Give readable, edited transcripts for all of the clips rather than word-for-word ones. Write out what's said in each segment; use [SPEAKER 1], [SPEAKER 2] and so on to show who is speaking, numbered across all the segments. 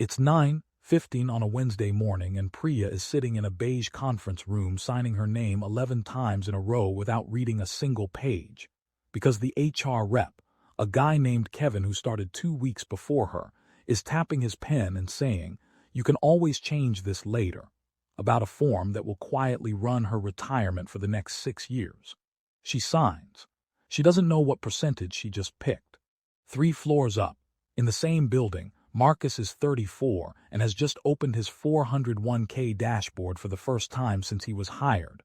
[SPEAKER 1] It's 9:15 on a Wednesday morning, and Priya is sitting in a beige conference room signing her name 11 times in a row without reading a single page. Because the HR rep, a guy named Kevin who started 2 weeks before her, is tapping his pen and saying, "You can always change this later," about a form that will quietly run her retirement for the next 6 years. She signs. She doesn't know what percentage she just picked. 3 floors up, in the same building, Marcus is 34 and has just opened his 401k dashboard for the first time since he was hired,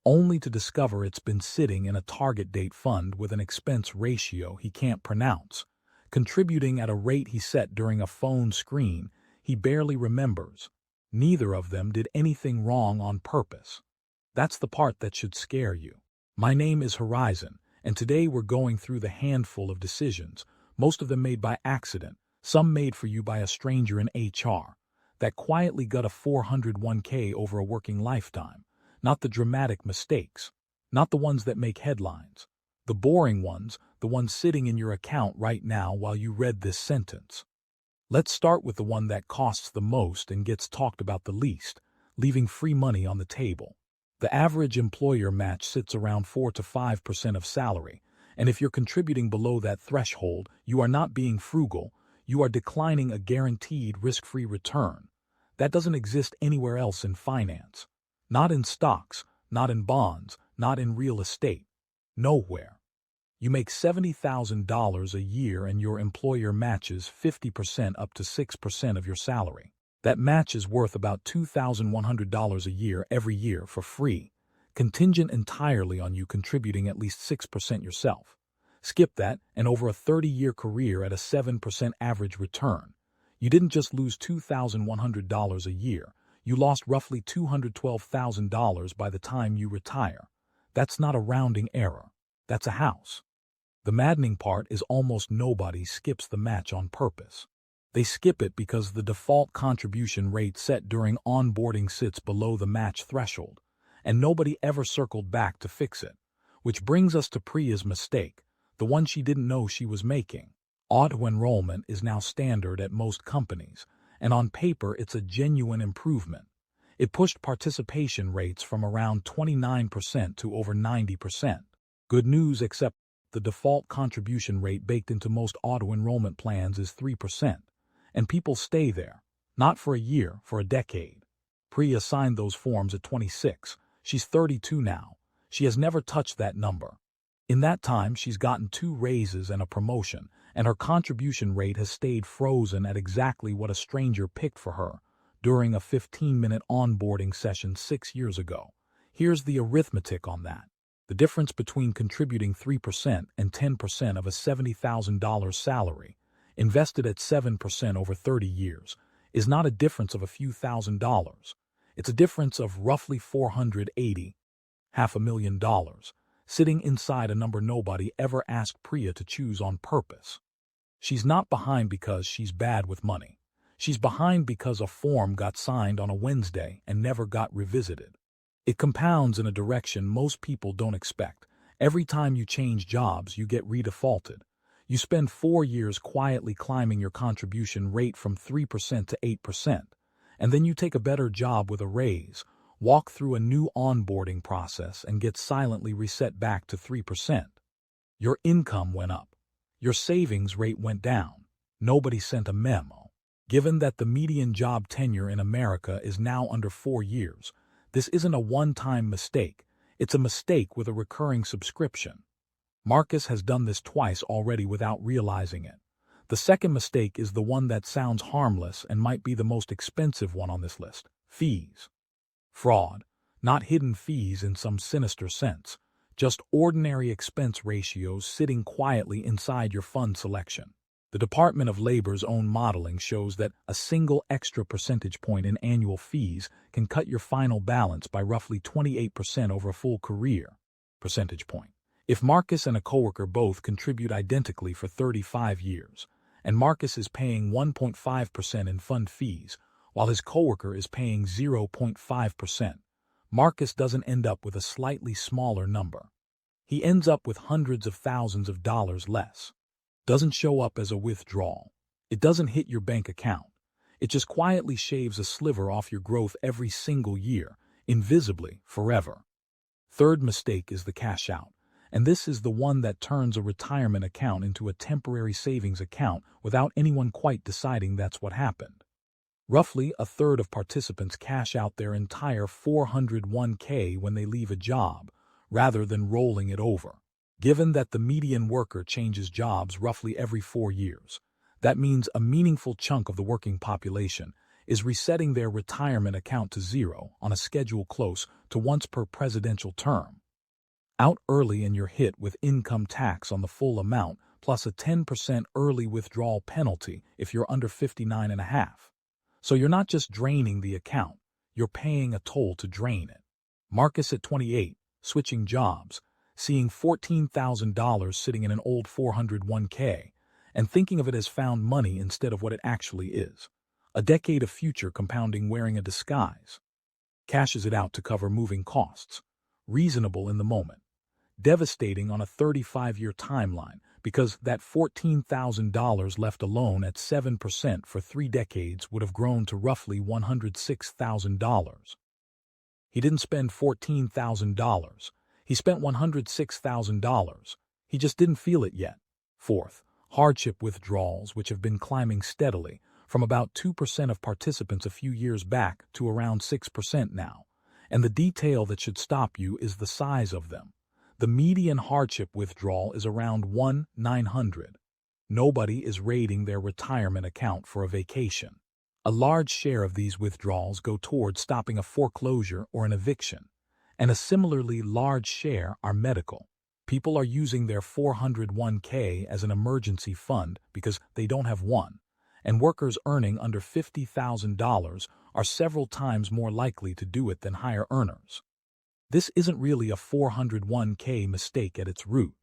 [SPEAKER 1] only to discover it's been sitting in a target date fund with an expense ratio he can't pronounce, contributing at a rate he set during a phone screen he barely remembers. Neither of them did anything wrong on purpose. That's the part that should scare you. My name is Horizon, and today we're going through the handful of decisions, most of them made by accident, some made for you by a stranger in HR, that quietly got a 401k over a working lifetime. Not the dramatic mistakes, not the ones that make headlines, the boring ones, the ones sitting in your account right now while you read this sentence. Let's start with the one that costs the most and gets talked about the least, leaving free money on the table. The average employer match sits around 4 to 5% of salary, and if you're contributing below that threshold, you are not being frugal, you are declining a guaranteed risk-free return. That doesn't exist anywhere else in finance. Not in stocks, not in bonds, not in real estate. Nowhere. You make $70,000 a year and your employer matches 50% up to 6% of your salary. That match is worth about $2,100 a year every year for free, contingent entirely on you contributing at least 6% yourself. Skip that, and over a 30-year career at a 7% average return, you didn't just lose $2,100 a year, you lost roughly $212,000 by the time you retire. That's not a rounding error. That's a house. The maddening part is almost nobody skips the match on purpose. They skip it because the default contribution rate set during onboarding sits below the match threshold, and nobody ever circled back to fix it. Which brings us to Priya's mistake, the one she didn't know she was making. Auto-enrollment is now standard at most companies, and on paper it's a genuine improvement. It pushed participation rates from around 29% to over 90%. Good news, except the default contribution rate baked into most auto-enrollment plans is 3%, and people stay there, not for a year, for a decade. Priya signed those forms at 26. She's 32 now. She has never touched that number. In that time, she's gotten 2 raises and a promotion, and her contribution rate has stayed frozen at exactly what a stranger picked for her during a 15-minute onboarding session 6 years ago. Here's the arithmetic on that. The difference between contributing 3% and 10% of a $70,000 salary, invested at 7% over 30 years, is not a difference of a few $1,000s. It's a difference of roughly $480, $500,000, sitting inside a number nobody ever asked Priya to choose on purpose. She's not behind because she's bad with money. She's behind because a form got signed on a Wednesday and never got revisited. It compounds in a direction most people don't expect. Every time you change jobs, you get redefaulted. You spend 4 years quietly climbing your contribution rate from 3% to 8%, and then you take a better job with a raise, walk through a new onboarding process, and get silently reset back to 3%. Your income went up. Your savings rate went down. Nobody sent a memo. Given that the median job tenure in America is now under 4 years, this isn't a one-time mistake. It's a mistake with a recurring subscription. Marcus has done this twice already without realizing it. The second mistake is the one that sounds harmless and might be the most expensive one on this list: fees. Fraud, not hidden fees in some sinister sense, just ordinary expense ratios sitting quietly inside your fund selection. The Department of Labor's own modeling shows that a single extra percentage point in annual fees can cut your final balance by roughly 28% over a full career. Percentage point. If Marcus and a coworker both contribute identically for 35 years, and Marcus is paying 1.5% in fund fees, while his coworker is paying 0.5%, Marcus doesn't end up with a slightly smaller number. He ends up with hundreds of thousands of dollars less. Doesn't show up as a withdrawal. It doesn't hit your bank account. It just quietly shaves a sliver off your growth every single year, invisibly, forever. Third mistake is the cash out, and this is the one that turns a retirement account into a temporary savings account without anyone quite deciding that's what happened. Roughly a third of participants cash out their entire 401k when they leave a job, rather than rolling it over. Given that the median worker changes jobs roughly every 4 years, that means a meaningful chunk of the working population is resetting their retirement account to zero on a schedule close to once per presidential term. Out early and you're hit with income tax on the full amount plus a 10% early withdrawal penalty if you're under 59 and a half. So you're not just draining the account, you're paying a toll to drain it. Marcus at 28, switching jobs, seeing $14,000 sitting in an old 401k, and thinking of it as found money instead of what it actually is. A decade of future compounding wearing a disguise. Cashes it out to cover moving costs. Reasonable in the moment. Devastating on a 35-year timeline because that $14,000 left alone at 7% for 3 decades would have grown to roughly $106,000. He didn't spend $14,000. He spent $106,000. He just didn't feel it yet. Fourth, hardship withdrawals, which have been climbing steadily from about 2% of participants a few years back to around 6% now. And the detail that should stop you is the size of them. The median hardship withdrawal is around 1,900. Nobody is raiding their retirement account for a vacation. A large share of these withdrawals go towards stopping a foreclosure or an eviction, and a similarly large share are medical. People are using their 401k as an emergency fund because they don't have one, and workers earning under $50,000 are several times more likely to do it than higher earners. This isn't really a 401k mistake at its root.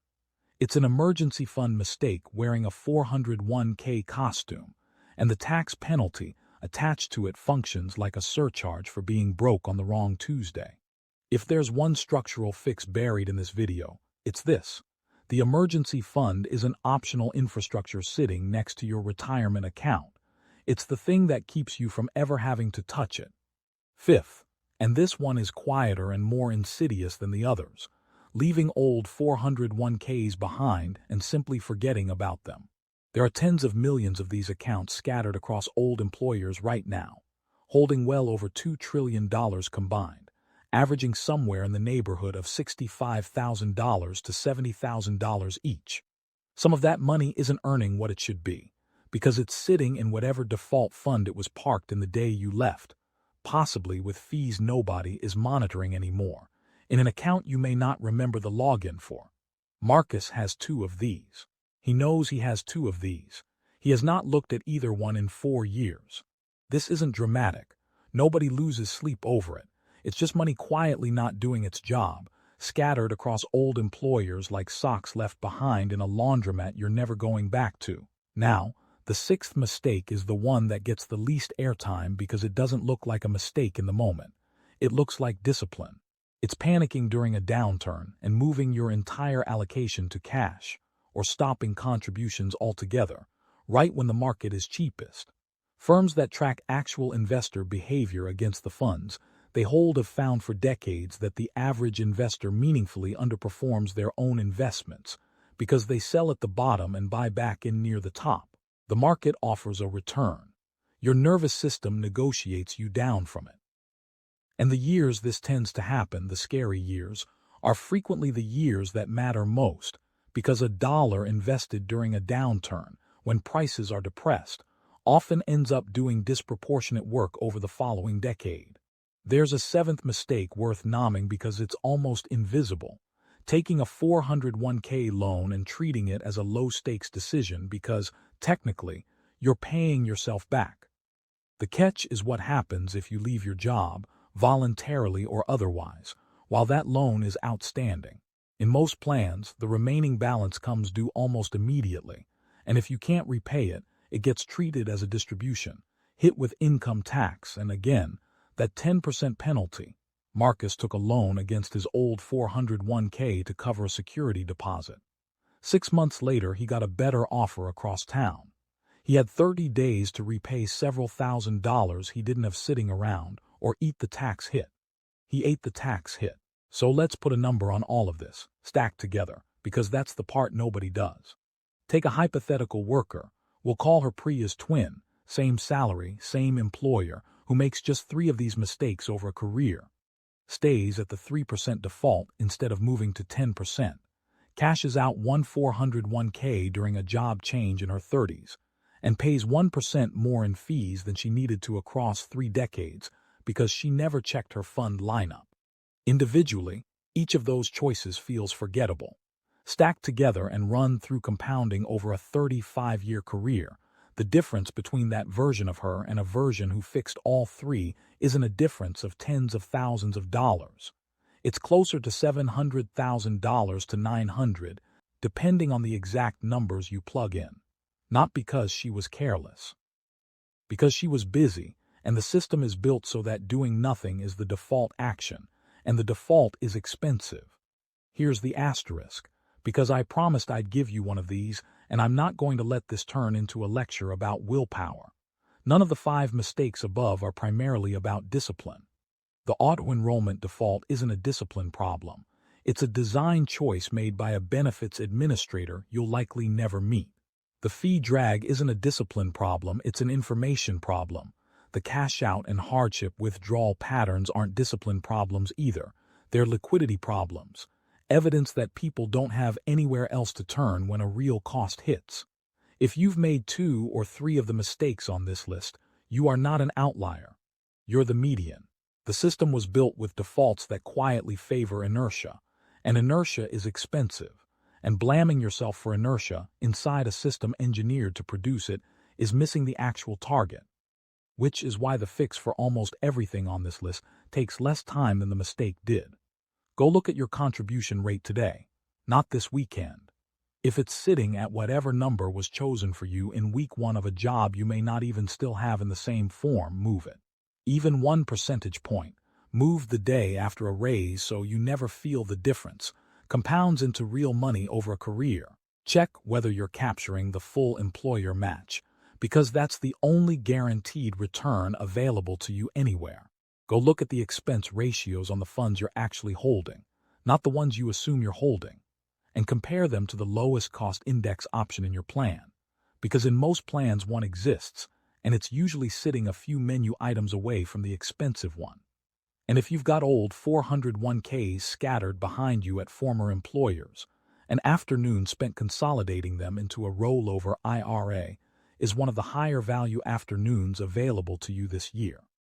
[SPEAKER 1] It's an emergency fund mistake wearing a 401k costume, and the tax penalty attached to it functions like a surcharge for being broke on the wrong Tuesday. If there's one structural fix buried in this video, it's this. The emergency fund is an optional infrastructure sitting next to your retirement account. It's the thing that keeps you from ever having to touch it. Fifth, and this one is quieter and more insidious than the others, leaving old 401ks behind and simply forgetting about them. There are tens of millions of these accounts scattered across old employers right now, holding well over $2 trillion combined, averaging somewhere in the neighborhood of $65,000 to $70,000 each. Some of that money isn't earning what it should be, because it's sitting in whatever default fund it was parked in the day you left, possibly with fees nobody is monitoring anymore, in an account you may not remember the login for. Marcus has 2 of these. He knows he has 2 of these. He has not looked at either one in 4 years. This isn't dramatic. Nobody loses sleep over it. It's just money quietly not doing its job, scattered across old employers like socks left behind in a laundromat you're never going back to. Now, the 6th mistake is the one that gets the least airtime because it doesn't look like a mistake in the moment. It looks like discipline. It's panicking during a downturn and moving your entire allocation to cash, or stopping contributions altogether, right when the market is cheapest. Firms that track actual investor behavior against the funds they hold have found for decades that the average investor meaningfully underperforms their own investments because they sell at the bottom and buy back in near the top. The market offers a return. Your nervous system negotiates you down from it. And the years this tends to happen, the scary years, are frequently the years that matter most because a dollar invested during a downturn, when prices are depressed, often ends up doing disproportionate work over the following decade. There's a 7th mistake worth nomming because it's almost invisible. Taking a 401k loan and treating it as a low-stakes decision because, technically, you're paying yourself back. The catch is what happens if you leave your job, voluntarily or otherwise, while that loan is outstanding. In most plans, the remaining balance comes due almost immediately, and if you can't repay it, it gets treated as a distribution, hit with income tax, and again, that 10% penalty. Marcus took a loan against his old 401k to cover a security deposit. 6 months later, he got a better offer across town. He had 30 days to repay several $1,000s he didn't have sitting around or eat the tax hit. He ate the tax hit. So let's put a number on all of this, stacked together, because that's the part nobody does. Take a hypothetical worker. We'll call her Priya's twin, same salary, same employer, who makes just 3 of these mistakes over a career. Stays at the 3% default instead of moving to 10%. Cashes out 401k during a job change in her 30s, and pays 1% more in fees than she needed to across 3 decades because she never checked her fund lineup. Individually, each of those choices feels forgettable. Stacked together and run through compounding over a 35-year career, the difference between that version of her and a version who fixed all 3 isn't a difference of tens of thousands of dollars. It's closer to $700,000 to $900, depending on the exact numbers you plug in. Not because she was careless. Because she was busy, and the system is built so that doing nothing is the default action, and the default is expensive. Here's the asterisk. Because I promised I'd give you one of these, and I'm not going to let this turn into a lecture about willpower. None of the 5 mistakes above are primarily about discipline. The auto-enrollment default isn't a discipline problem. It's a design choice made by a benefits administrator you'll likely never meet. The fee drag isn't a discipline problem, it's an information problem. The cash-out and hardship withdrawal patterns aren't discipline problems either. They're liquidity problems. Evidence that people don't have anywhere else to turn when a real cost hits. If you've made 2 or 3 of the mistakes on this list, you are not an outlier. You're the median. The system was built with defaults that quietly favor inertia, and inertia is expensive, and blaming yourself for inertia inside a system engineered to produce it is missing the actual target, which is why the fix for almost everything on this list takes less time than the mistake did. Go look at your contribution rate today, not this weekend. If it's sitting at whatever number was chosen for you in week 1 of a job you may not even still have in the same form, move it. Even 1 percentage point, move the day after a raise so you never feel the difference, compounds into real money over a career. Check whether you're capturing the full employer match, because that's the only guaranteed return available to you anywhere. Go look at the expense ratios on the funds you're actually holding, not the ones you assume you're holding, and compare them to the lowest cost index option in your plan, because in most plans one exists, and it's usually sitting a few menu items away from the expensive one. And if you've got old 401ks scattered behind you at former employers, an afternoon spent consolidating them into a rollover IRA is one of the higher value afternoons available to you this year.